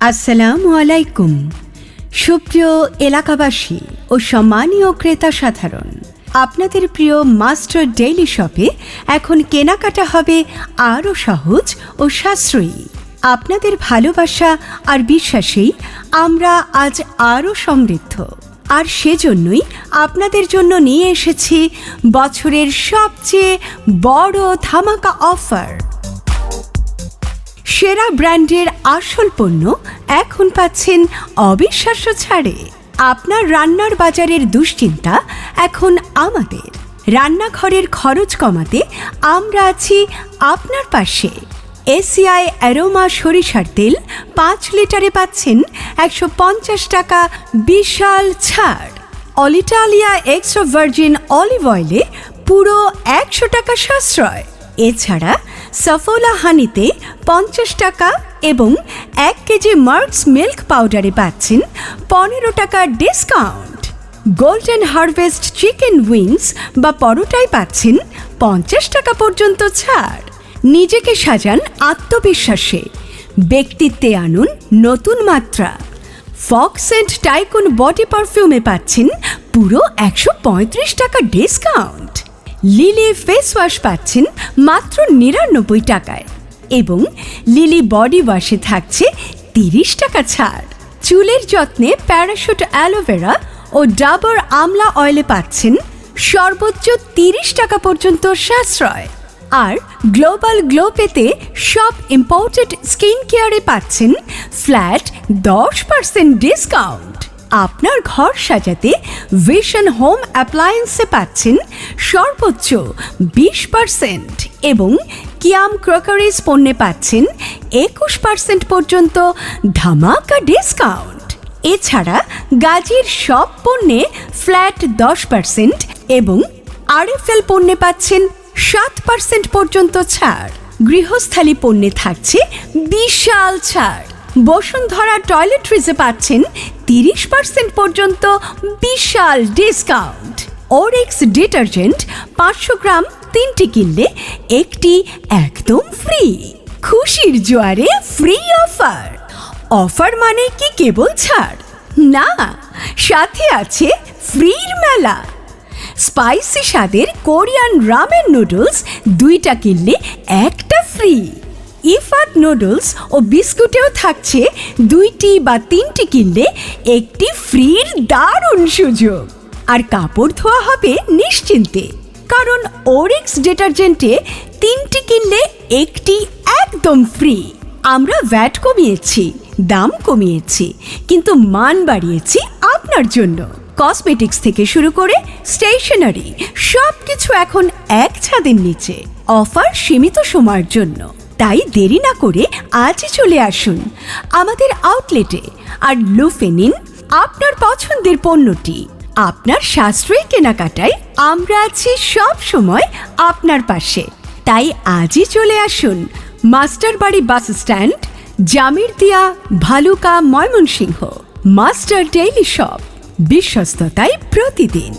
আসসালামু আলাইকুম সুপ্রিয় এলাকাবাসী ও সম্মানীয় ক্রেতা সাধারণ, আপনাদের প্রিয় মাস্টার ডেইলি শপে এখন কেনাকাটা হবে আরও সহজ ও সাশ্রয়ী। আপনাদের ভালোবাসা আর বিশ্বাসেই আমরা আজ আরও সমৃদ্ধ, আর সেজন্যই আপনাদের জন্য নিয়ে এসেছি বছরের সবচেয়ে বড় ধামাকা অফার। সেরা ব্র্যান্ডের আসল পণ্য এখন পাচ্ছেন অবিশ্বাস্য ছাড়ে। আপনার রান্নার বাজারের দুশ্চিন্তা এখন আমাদের। রান্নাঘরের খরচ কমাতে আমরা আছি আপনার পাশে। এসিআই অ্যারোমা সরিষার তেল 5 লিটারে পাচ্ছেন 150 টাকা বিশাল ছাড়। অলিটালিয়া এক্সট্রা ভার্জিন অলিভ অয়েলে পুরো 100 টাকা সাশ্রয়। এছাড়া সফোলা হানিতে 50 টাকা এবং 1 কেজি মার্কস মিল্ক পাউডারে পাচ্ছেন 15 টাকা discount. Golden harvest chicken wings বা পরোটায় পাচ্ছেন 50 টাকা পর্যন্ত ছাড়। নিজেকে সাজান আত্মবিশ্বাসে, ব্যক্তিত্বে আনুন নতুন মাত্রা। ফক্স এন্ড টাইকুন বডি পারফিউমে পাচ্ছেন পুরো 135 টাকা ডিসকাউন্ট। লিলি ফেস ওয়াশ পাচ্ছেন মাত্র 99 টাকায় এবং লিলি বডি ওয়াশে থাকছে 30 টাকা ছাড়। চুলের যত্নে প্যারাশুট অ্যালোভেরা ও ডাবর আমলা অয়েলে পাচ্ছেন সর্বোচ্চ 30 টাকা পর্যন্ত সাশ্রয়। আর গ্লোবাল গ্লো পেতে সব ইম্পোর্টেড স্কিন কেয়ারে পাচ্ছেন ফ্ল্যাট 10% ডিসকাউন্ট। আপনার ঘর সাজাতে ভিশন হোম অ্যাপ্লায়েন্সে পাচ্ছেন সর্বোচ্চ 20% এবং কিয়াম ক্রকারিজ পণ্যে পাচ্ছেন 21% পর্যন্ত ধামাকা ডিসকাউন্ট। এছাড়া গাজির সব পণ্যে ফ্ল্যাট 10% এবং আরএফএল পণ্যে পাচ্ছেন 7% পর্যন্ত ছাড়। গৃহস্থালী পণ্যে থাকছে বিশাল ছাড়। বসুন্ধরা টয়লেট্রিজে পাচ্ছেন 30% পর্যন্ত বিশাল ডিসকাউন্ট। ওরেক্স ডিটারজেন্ট 500 গ্রাম 3টি কিনলে একটি একদম ফ্রি। খুশির জোয়ারে ফ্রি অফার। অফার মানে কি কেবল ছাড় না, সাথে আছে ফ্রির মেলা। স্পাইসি স্বাদের কোরিয়ান রামেন নুডলস 2টা কিনলে একটা ফ্রি। ইফাত নুডলস ও বিস্কুটেও থাকছে 2টি বা 3টি কিনলে একটি ফ্রির দারুণ সুযোগ। আর কাপড় ধোয়া হবে নিশ্চিন্তে, কারণ ওরেক্স ডিটারজেন্টে 3টি কিনলে একটি একদম ফ্রি। আমরা ভ্যাট কমিয়েছি, দাম কমিয়েছি, কিন্তু মান বাড়িয়েছি আপনার জন্য। কসমেটিক্স থেকে শুরু করে স্টেশনারি সবকিছু এখন এক ছাদের নিচে। অফার সীমিত সময়ের জন্য, তাই দেরি না করে আজই চলে আসুন আমাদের আউটলেটে আর লুফে নিন আপনার পছন্দের পণ্যটি। আপনার সাশ্রয়ী কেনাকাটায় আমরা আছি সব সময় আপনার পাশে। তাই আজই চলে আসুন Masterbari bus stand, Jamirdia, Bhaluka, Mymensingh. Master daily shop, বিশ্বস্ততায় প্রতিদিন।